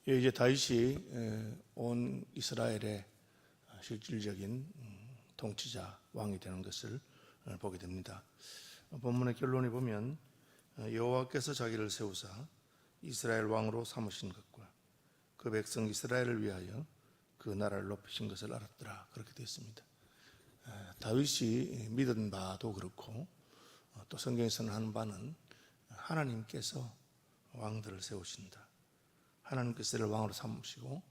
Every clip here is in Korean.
이제 다윗이 온 이스라엘의 실질적인 통치자, 왕이 되는 것을 보게 됩니다. 본문의 결론에 보면 여호와께서 자기를 세우사 이스라엘 왕으로 삼으신 것과 그 백성 이스라엘을 위하여 그 나라를 높이신 것을 알았더라, 그렇게 되어 있습니다. 다윗이 믿은 바도 그렇고 또 성경에서는 하는 바는 하나님께서 왕들을 세우신다, 하나님께서 그를 왕으로 삼으시고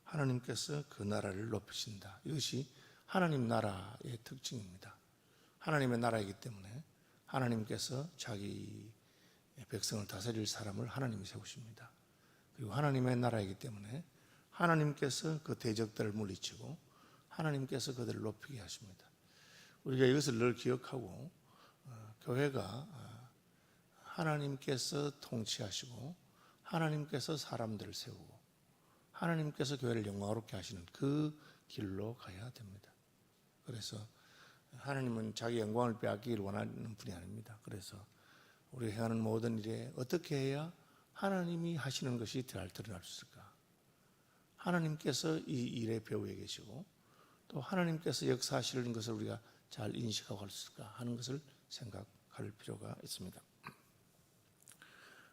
하나님께서 그 나라를 높이신다. 이것이 하나님 나라의 특징입니다. 하나님의 나라이기 때문에 하나님께서 자기 백성을 다스릴 사람을 하나님이 세우십니다. 그리고 하나님의 나라이기 때문에 하나님께서 그 대적들을 물리치고 하나님께서 그들을 높이게 하십니다. 우리가 이것을 늘 기억하고 교회가 하나님께서 통치하시고 하나님께서 사람들을 세우고 하나님께서 교회를 영광스럽게 하시는 그 길로 가야 됩니다. 그래서 하나님은 자기 영광을 빼앗기를 원하는 분이 아닙니다. 그래서 우리가 행하는 모든 일에 어떻게 해야 하나님이 하시는 것이 잘 드러날 수 있을까? 하나님께서 이 일의 배후에 계시고 또 하나님께서 역사하시는 것을 우리가 잘 인식하고 할 수 있을까 하는 것을 생각할 필요가 있습니다.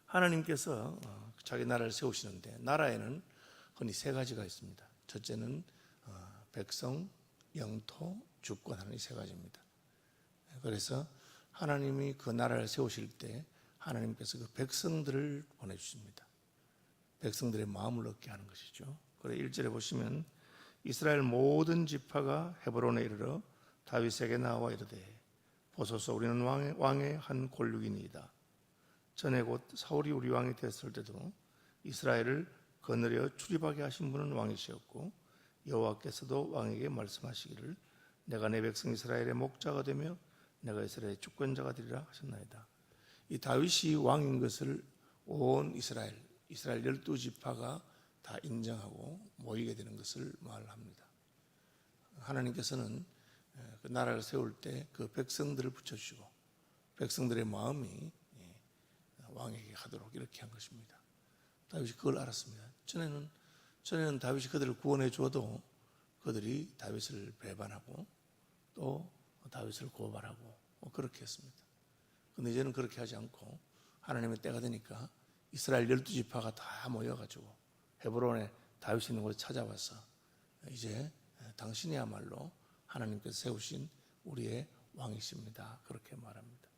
하나님께서 자기 나라를 세우시는데 나라에는 흔히 세 가지가 있습니다. 첫째는 백성, 영토, 주권 하는 이 세 가지입니다. 그래서 하나님이 그 나라를 세우실 때 하나님께서 그 백성들을 보내주십니다. 백성들의 마음을 얻게 하는 것이죠. 그래서 1절에 보시면 이스라엘 모든 지파가 헤브론에 이르러 다윗에게 나와 이르되 보소서 우리는 왕의 한 골육이니이다. 전에 곧 사울이 우리 왕이 되었을 때도 이스라엘을 거느려 출입하게 하신 분은 왕이시었고 여호와께서도 왕에게 말씀하시기를 내가 내 백성 이스라엘의 목자가 되며 내가 이스라엘의 주권자가 되리라 하셨나이다. 이 다윗이 왕인 것을 온 이스라엘 12지파가 다 인정하고 모이게 되는 것을 말합니다. 하나님께서는 그 나라를 세울 때 그 백성들을 붙여주시고 백성들의 마음이 왕에게 가도록 이렇게 한 것입니다. 다윗이 그걸 알았습니다. 전에는 다윗이 그들을 구원해 주어도 그들이 다윗을 배반하고 또 다윗을 고발하고 그렇게 했습니다. 그런데 이제는 그렇게 하지 않고 하나님의 때가 되니까 이스라엘 12지파가 다 모여가지고 헤브론에 다윗이 있는 곳에 찾아와서 이제 당신이야말로 하나님께서 세우신 우리의 왕이십니다, 그렇게 말합니다.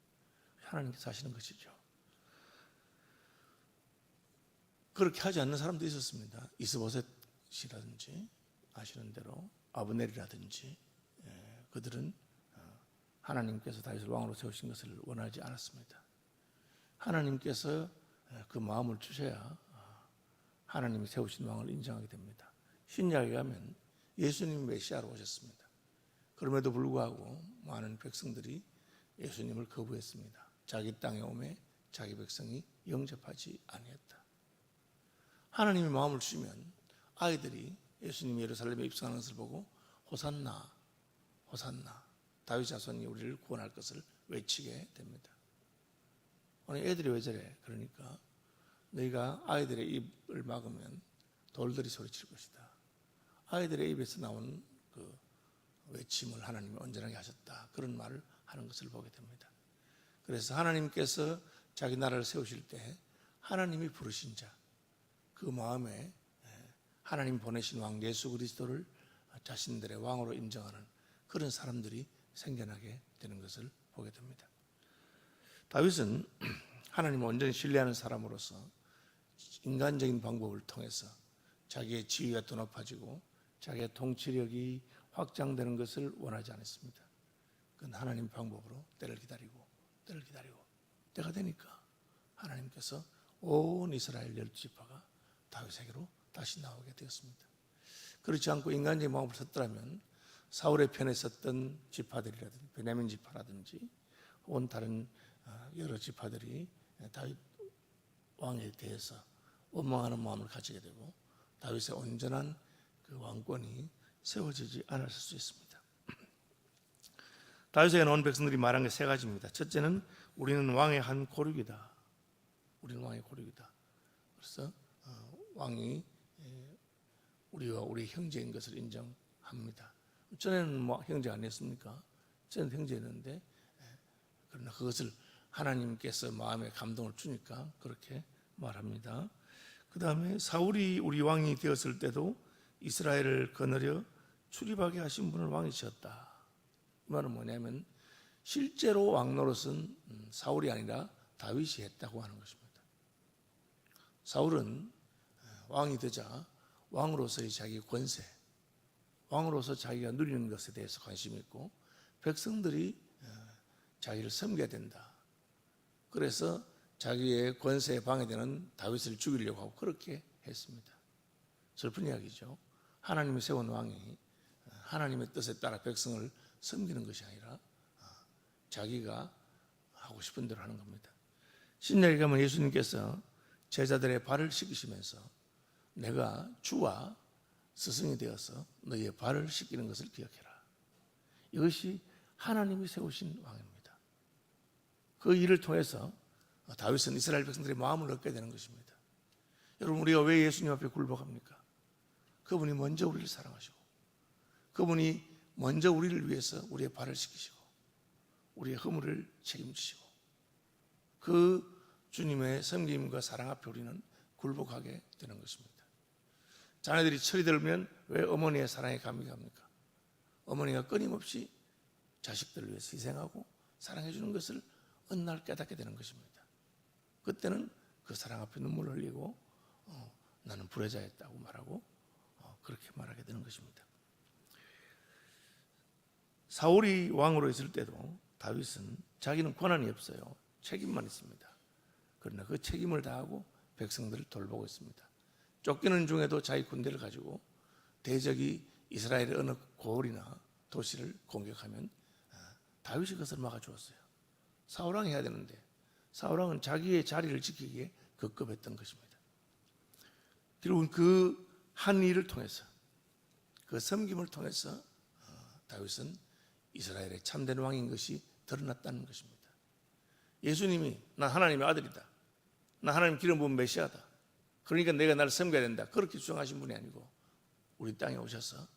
하나님께서 하시는 것이죠. 그렇게 하지 않는 사람도 있었습니다. 이스보셋이라든지 아시는 대로 아브넬이라든지 그들은 하나님께서 다윗을 왕으로 세우신 것을 원하지 않았습니다. 하나님께서 그 마음을 주셔야 하나님이 세우신 왕을 인정하게 됩니다. 신약에 가면 예수님이 메시아로 오셨습니다. 그럼에도 불구하고 많은 백성들이 예수님을 거부했습니다. 자기 땅에 오매 자기 백성이 영접하지 아니했다. 하나님이 마음을 주시면 아이들이 예수님이 예루살렘에 입성하는 것을 보고 호산나 호산나 다윗 자손이 우리를 구원할 것을 외치게 됩니다. 아니 애들이 왜 저래? 그러니까 너희가 아이들의 입을 막으면 돌들이 소리칠 것이다. 아이들의 입에서 나온 그 외침을 하나님이 온전하게 하셨다, 그런 말을 하는 것을 보게 됩니다. 그래서 하나님께서 자기 나라를 세우실 때 하나님이 부르신 자, 그 마음에 하나님 보내신 왕 예수 그리스도를 자신들의 왕으로 인정하는 그런 사람들이 생겨나게 되는 것을 보게 됩니다. 다윗은 하나님을 온전히 신뢰하는 사람으로서 인간적인 방법을 통해서 자기의 지위가 더 높아지고 자기의 통치력이 확장되는 것을 원하지 않았습니다. 그건 하나님 방법으로 때를 기다리고 때가 되니까 하나님께서 온 이스라엘 12지파가 다윗에게로 다시 나오게 되었습니다. 그렇지 않고 인간적인 마음을 썼더라면 사울의 편에 섰던 지파들이라든지 베냐민 지파라든지 온 다른 여러 지파들이 다윗 왕에 대해서 원망하는 마음을 가지게 되고 다윗의 온전한 그 왕권이 세워지지 않았을 수 있습니다. 다윗에게 온 백성들이 말한 게 세 가지입니다. 첫째는 우리는 왕의 한 고륙이다. 우리는 왕의 고륙이다. 그래서 왕이 우리와 우리 형제인 것을 인정합니다. 전에는 뭐 형제 아니었습니까? 전에는 형제였는데 그러나 그것을 하나님께서 마음에 감동을 주니까 그렇게 말합니다. 그 다음에 사울이 우리 왕이 되었을 때도 이스라엘을 거느려 출입하게 하신 분을 왕이셨다. 이 말은 뭐냐면 실제로 왕 노릇은 사울이 아니라 다윗이 했다고 하는 것입니다. 사울은 왕이 되자 왕으로서의 자기 권세, 왕으로서 자기가 누리는 것에 대해서 관심이 있고 백성들이 자기를 섬겨야 된다. 그래서 자기의 권세에 방해되는 다윗을 죽이려고 하고 그렇게 했습니다. 슬픈 이야기죠. 하나님이 세운 왕이 하나님의 뜻에 따라 백성을 섬기는 것이 아니라 자기가 하고 싶은 대로 하는 겁니다. 신약에 가면 예수님께서 제자들의 발을 씻기시면서 내가 주와 스승이 되어서 너희의 발을 씻기는 것을 기억해라. 이것이 하나님이 세우신 왕입니다. 그 일을 통해서 다윗은 이스라엘 백성들의 마음을 얻게 되는 것입니다. 여러분, 우리가 왜 예수님 앞에 굴복합니까? 그분이 먼저 우리를 사랑하시고 그분이 먼저 우리를 위해서 우리의 발을 씻기시고 우리의 허물을 책임지시고 그 주님의 섬김과 사랑 앞에 우리는 굴복하게 되는 것입니다. 자녀들이 철이 들면 왜 어머니의 사랑에 감격합니까? 어머니가 끊임없이 자식들을 위해서 희생하고 사랑해 주는 것을 어느 날 깨닫게 되는 것입니다. 그때는 그 사랑 앞에 눈물을 흘리고 나는 불효자였다고 말하고 그렇게 말하게 되는 것입니다. 사울이 왕으로 있을 때도 다윗은 자기는 권한이 없어요. 책임만 있습니다. 그러나 그 책임을 다하고 백성들을 돌보고 있습니다. 쫓기는 중에도 자기 군대를 가지고 대적이 이스라엘의 어느 고을이나 도시를 공격하면 다윗이 그것을 막아주었어요. 사울왕이 해야 되는데 사울왕은 자기의 자리를 지키기에 급급했던 것입니다. 결국은 그 한 일을 통해서 그 섬김을 통해서 다윗은 이스라엘의 참된 왕인 것이 드러났다는 것입니다. 예수님이 난 하나님의 아들이다. 난 하나님 기름 부은 메시아다. 그러니까 내가 나를 섬겨야 된다. 그렇게 주장하신 분이 아니고 우리 땅에 오셔서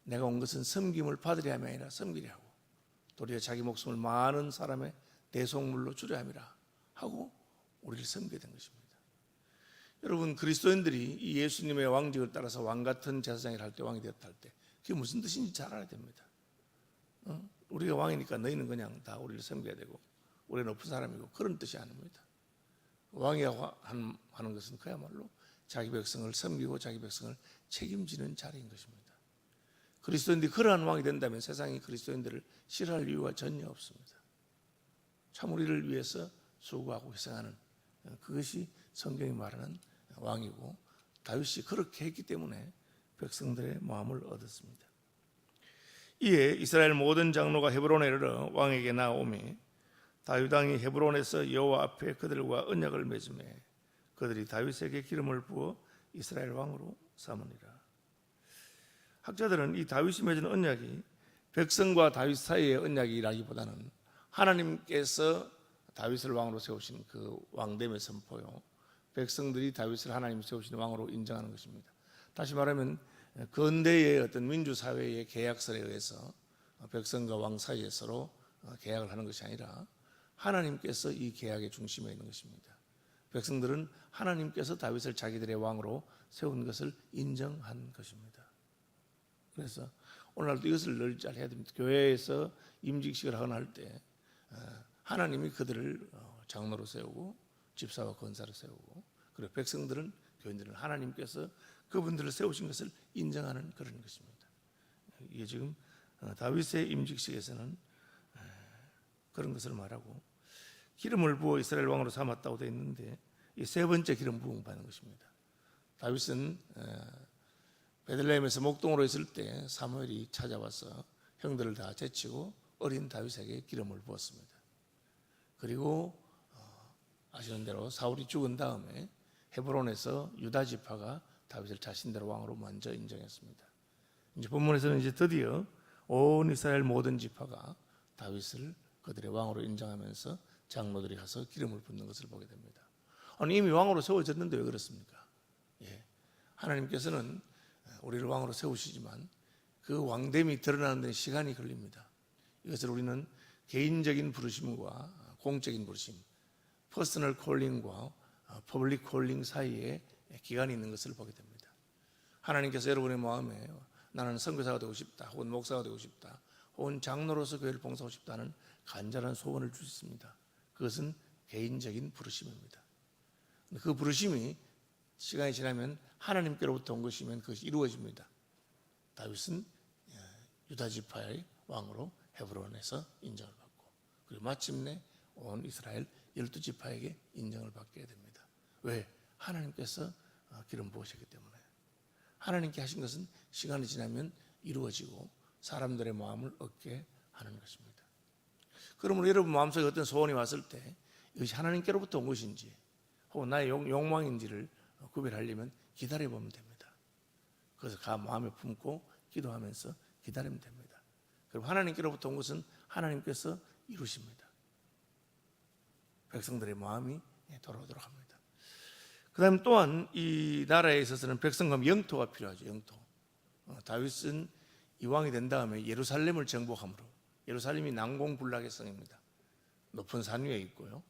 내가 온 것은 섬김을 받으려 함이 아니라 섬기려 하고 도리어 자기 목숨을 많은 사람의 대속물로 주려 함이라 하고 우리를 섬기게 된 것입니다. 여러분, 그리스도인들이 이 예수님의 왕직을 따라서 왕 같은 제사장을 할 때 왕이 되었다 할 때 그게 무슨 뜻인지 잘 알아야 됩니다. 우리가 왕이니까 너희는 그냥 다 우리를 섬겨야 되고 우리는 높은 사람이고 그런 뜻이 아닙니다. 왕이 하는 것은 그야말로 자기 백성을 섬기고 자기 백성을 책임지는 자리인 것입니다. 그리스도인들이 그러한 왕이 된다면 세상이 그리스도인들을 싫어할 이유가 전혀 없습니다. 참 우리를 위해서 수고하고 희생하는 그것이 성경이 말하는 왕이고 다윗이 그렇게 했기 때문에 백성들의 마음을 얻었습니다. 이에 이스라엘 모든 장로가 헤브론에 이르러 왕에게 나오매 다윗 왕이 헤브론에서 여호와 앞에 그들과 언약을 맺음에 그들이 다윗에게 기름을 부어 이스라엘 왕으로 삼으니라. 학자들은 이 다윗이 맺은 언약이 백성과 다윗 사이의 언약이라기보다는 하나님께서 다윗을 왕으로 세우신 그 왕됨의 선포요, 백성들이 다윗을 하나님 세우신 왕으로 인정하는 것입니다. 다시 말하면 근대의 어떤 민주사회의 계약설에 의해서 백성과 왕 사이에 서로 계약을 하는 것이 아니라 하나님께서 이 계약의 중심에 있는 것입니다. 백성들은 하나님께서 다윗을 자기들의 왕으로 세운 것을 인정한 것입니다. 그래서 오늘날도 이것을 늘 잘 해야 됩니다. 교회에서 임직식을 하거나 할 때 하나님이 그들을 장로로 세우고 집사와 권사로 세우고 그리고 백성들은 교인들은 하나님께서 그분들을 세우신 것을 인정하는 그런 것입니다. 이게 지금 다윗의 임직식에서는 그런 것을 말하고 기름을 부어 이스라엘 왕으로 삼았다고 되어 있는데 이 세 번째 기름 부음 받는 것입니다. 다윗은 베들레헴에서 목동으로 있을 때 사무엘이 찾아와서 형들을 다 제치고 어린 다윗에게 기름을 부었습니다. 그리고 아시는 대로 사울이 죽은 다음에 헤브론에서 유다 지파가 다윗을 자신들의 왕으로 먼저 인정했습니다. 이제 본문에서는 이제 드디어 온 이스라엘 모든 지파가 다윗을 그들의 왕으로 인정하면서 장로들이 가서 기름을 붓는 것을 보게 됩니다. 아니 이미 왕으로 세워졌는데 왜 그렇습니까? 하나님께서는 우리를 왕으로 세우시지만 그 왕됨이 드러나는 데 시간이 걸립니다. 이것을 우리는 개인적인 부르심과 공적인 부르심, 퍼스널 콜링과 퍼블릭 콜링 사이에 기간이 있는 것을 보게 됩니다. 하나님께서 여러분의 마음에 나는 선교사가 되고 싶다, 혹은 목사가 되고 싶다, 혹은 장로로서 교회를 봉사하고 싶다는 간절한 소원을 주셨습니다. 그것은 개인적인 부르심입니다. 그 부르심이 시간이 지나면 하나님께로부터 온 것이면 그것이 이루어집니다. 다윗은 유다 지파의 왕으로 헤브론에서 인정을 받고, 그리고 마침내 온 이스라엘 12지파에게 인정을 받게 됩니다. 왜? 하나님께서 기름 부으셨기 때문에. 하나님께 하신 것은 시간이 지나면 이루어지고 사람들의 마음을 얻게 하는 것입니다. 그러므로 여러분 마음속에 어떤 소원이 왔을 때 이것이 하나님께로부터 온 것인지 혹은 나의 욕망인지를 구별하려면 기다려보면 됩니다. 그래서 마음에 품고 기도하면서 기다리면 됩니다. 그럼 하나님께로부터 온 것은 하나님께서 이루십니다. 백성들의 마음이 돌아오도록 합니다. 그 다음 또한 이 나라에 있어서는 백성과 영토가 필요하죠. 영토. 다윗은 이왕이 된 다음에 예루살렘을 정복함으로, 예루살렘이 난공불락의 성입니다. 높은 산 위에 있고요.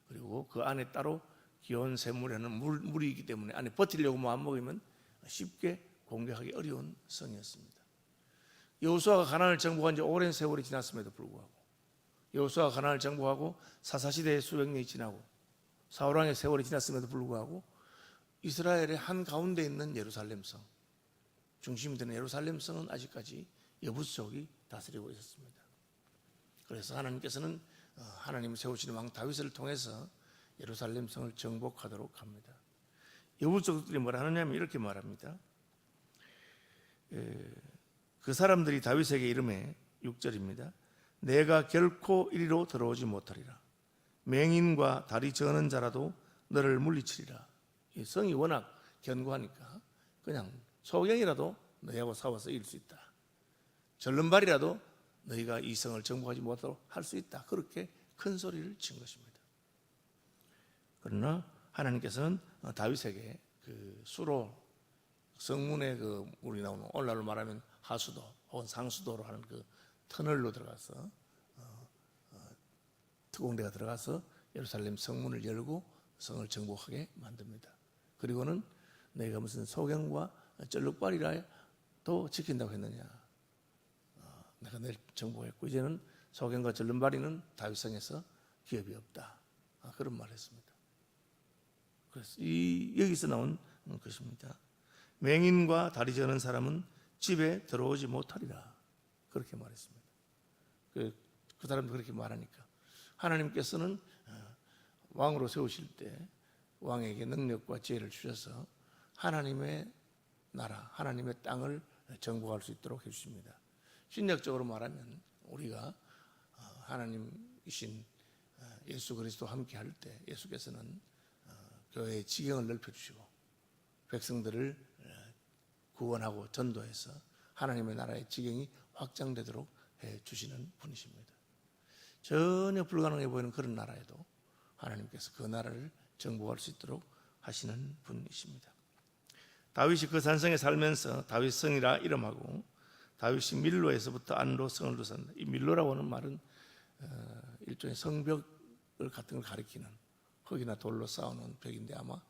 그리고 그 안에 따로 기온 샘물에는 물이 있기 때문에 안에 버티려고 마음 먹으면 쉽게 공격하기 어려운 성이었습니다. 여호수아가 가나안을 정복한 지 오랜 세월이 지났음에도 불구하고, 여호수아가 가나안을 정복하고 사사시대의 수백 년이 지나고 사울왕의 세월이 지났음에도 불구하고 이스라엘의 한 가운데 있는 예루살렘 성, 중심이 되는 예루살렘 성은 아직까지 여부족이 다스리고 있었습니다. 그래서 하나님께서는 하나님을 세우시는 왕 다윗을 통해서 예루살렘 성을 정복하도록 합니다. 여부족들이 뭐라 하느냐면 이렇게 말합니다. 그 사람들이 다윗에게 이르매 6절입니다. 내가 결코 이리로 들어오지 못하리라. 맹인과 다리 저는 자라도 너를 물리치리라. 이 성이 워낙 견고하니까 그냥 소경이라도 너희하고 싸워서 이길 수 있다. 절름발이라도 너희가 이 성을 정복하지 못하도록 할 수 있다. 그렇게 큰 소리를 친 것입니다. 그러나 하나님께서는 다윗에게 그 수로 성문에 그 물이 나오는, 오늘날로 말하면 하수도 혹은 상수도로 하는 그 터널로 들어가서 특공대가 들어가서 예루살렘 성문을 열고 성을 정복하게 만듭니다. 그리고는 너희가 무슨 소경과 쩔룩발이라도 지킨다고 했느냐. 내가 늘 정복했고 이제는 소경과 절름발이는 다윗성에서 기업이 없다. 그런 말을 했습니다. 그래서 여기서 나온 것입니다. 맹인과 다리 저는 사람은 집에 들어오지 못하리라. 그렇게 말했습니다. 그 사람도 그렇게 말하니까 하나님께서는 왕으로 세우실 때 왕에게 능력과 지혜를 주셔서 하나님의 나라, 하나님의 땅을 정복할 수 있도록 해주십니다. 신약적으로 말하면 우리가 하나님이신 예수 그리스도와 함께 할 때 예수께서는 교회의 지경을 넓혀주시고 백성들을 구원하고 전도해서 하나님의 나라의 지경이 확장되도록 해주시는 분이십니다. 전혀 불가능해 보이는 그런 나라에도 하나님께서 그 나라를 정복할 수 있도록 하시는 분이십니다. 다윗이 그 산성에 살면서 다윗성이라 이름하고 다윗이 밀로에서부터 안으로 성을 두었습니다. 이 밀로라고 하는 말은 일종의 성벽을 같은 걸 가리키는, 흙이나 돌로 쌓아놓은 벽인데 아마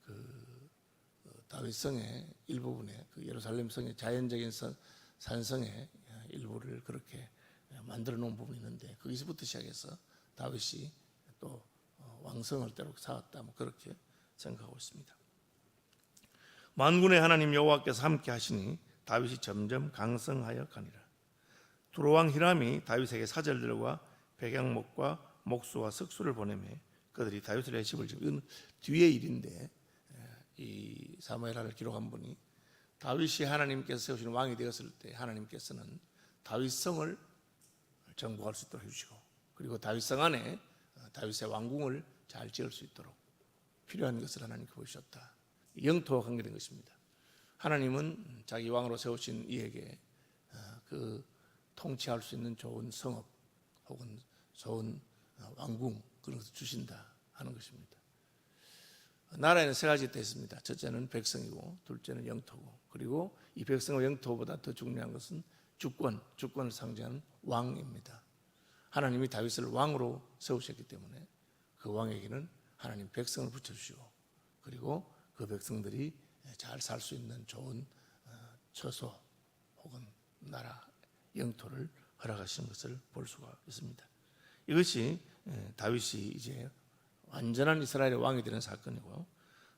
그 다윗성의 일부분에 그 예루살렘 성의 자연적인 산성의 일부를 그렇게 만들어 놓은 부분이 있는데 거기서부터 시작해서 다윗이 또 왕성을 때로 쌓았다, 뭐 그렇게 생각하고 있습니다. 만군의 하나님 여호와께서 함께 하시니 다윗이 점점 강성하여 가니라. 두로왕 히람이 다윗에게 사절들과 백양목과 목수와 석수를 보내매 그들이 다윗을 위해 집을 지고, 이건 뒤의 일인데 이 사무엘하를 기록한 분이 다윗이 하나님께서 세우시는 왕이 되었을 때 하나님께서는 다윗성을 정복할 수 있도록 해주시고, 그리고 다윗성 안에 다윗의 왕궁을 잘 지을 수 있도록 필요한 것을 하나님께 보셨다. 영토와 관계된 것입니다. 하나님은 자기 왕으로 세우신 이에게 그 통치할 수 있는 좋은 성읍 혹은 좋은 왕궁, 그런 것을 주신다 하는 것입니다. 나라에는 세 가지 때 있습니다. 첫째는 백성이고, 둘째는 영토고, 그리고 이 백성과 영토보다 더 중요한 것은 주권을 상징하는 왕입니다. 하나님이 다윗을 왕으로 세우셨기 때문에 그 왕에게는 하나님 백성을 붙여주시고, 그리고 그 백성들이 잘 살 수 있는 좋은 처소 혹은 나라, 영토를 허락하시는 것을 볼 수가 있습니다. 이것이 다윗이 이제 완전한 이스라엘의 왕이 되는 사건이고,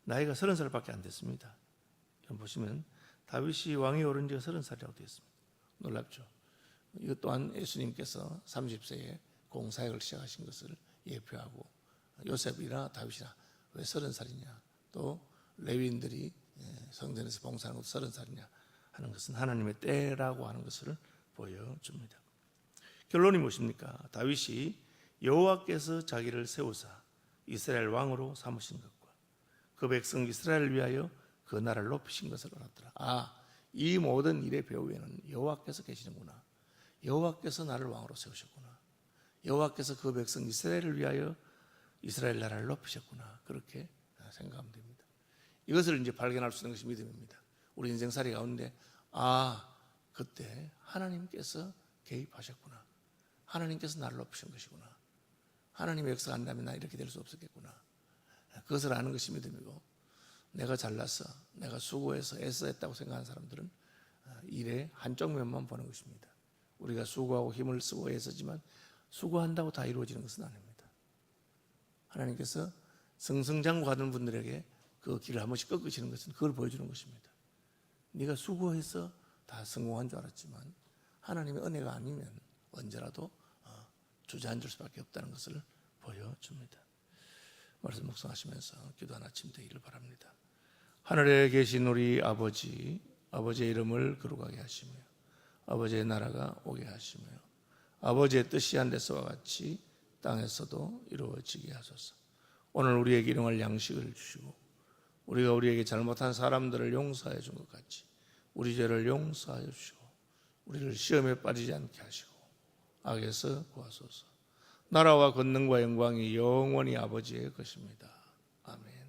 나이가 30살밖에 안 됐습니다. 보시면 다윗이 왕이 오른 지가 30살이라고 되어 있습니다. 놀랍죠? 이것 또한 예수님께서 30세에 공사역을 시작하신 것을 예표하고, 요셉이나 다윗이나 왜 30살이냐, 또 레위인들이 성전에서 봉사하는 것도 30살이냐 하는 것은 하나님의 때라고 하는 것을 보여줍니다. 결론이 무엇입니까? 다윗이 여호와께서 자기를 세우사 이스라엘 왕으로 삼으신 것과 그 백성 이스라엘을 위하여 그 나라를 높이신 것을 알았더라. 이 모든 일의 배후에는 여호와께서 계시는구나. 여호와께서 나를 왕으로 세우셨구나. 여호와께서 그 백성 이스라엘을 위하여 이스라엘 나라를 높이셨구나. 그렇게 생각하면 됩니다. 이것을 이제 발견할 수 있는 것이 믿음입니다. 우리 인생살이 가운데 그때 하나님께서 개입하셨구나. 하나님께서 나를 높이신 것이구나. 하나님의 역사가 안 나면 나 이렇게 될 수 없었겠구나. 그것을 아는 것이 믿음이고, 내가 잘났어, 내가 수고해서 애써했다고 생각하는 사람들은 일의 한쪽 면만 보는 것입니다. 우리가 수고하고 힘을 쓰고 애쓰지만 수고한다고 다 이루어지는 것은 아닙니다. 하나님께서 승승장구하는 분들에게 그 길을 한 번씩 꺾으시는 것은 그걸 보여주는 것입니다. 네가 수고해서 다 성공한 줄 알았지만 하나님의 은혜가 아니면 언제라도 주저앉을 수밖에 없다는 것을 보여줍니다. 말씀 묵상하시면서 기도한 아침 되기를 바랍니다. 하늘에 계신 우리 아버지, 아버지의 이름을 거룩하게 하시며 아버지의 나라가 오게 하시며 아버지의 뜻이 하늘에서와 같이 땅에서도 이루어지게 하소서. 오늘 우리에게 일용할 양식을 주시고 우리가 우리에게 잘못한 사람들을 용서해 준 것 같이 우리 죄를 용서하여 주시고 우리를 시험에 빠지지 않게 하시고 악에서 구하소서. 나라와 권능과 영광이 영원히 아버지의 것입니다. 아멘.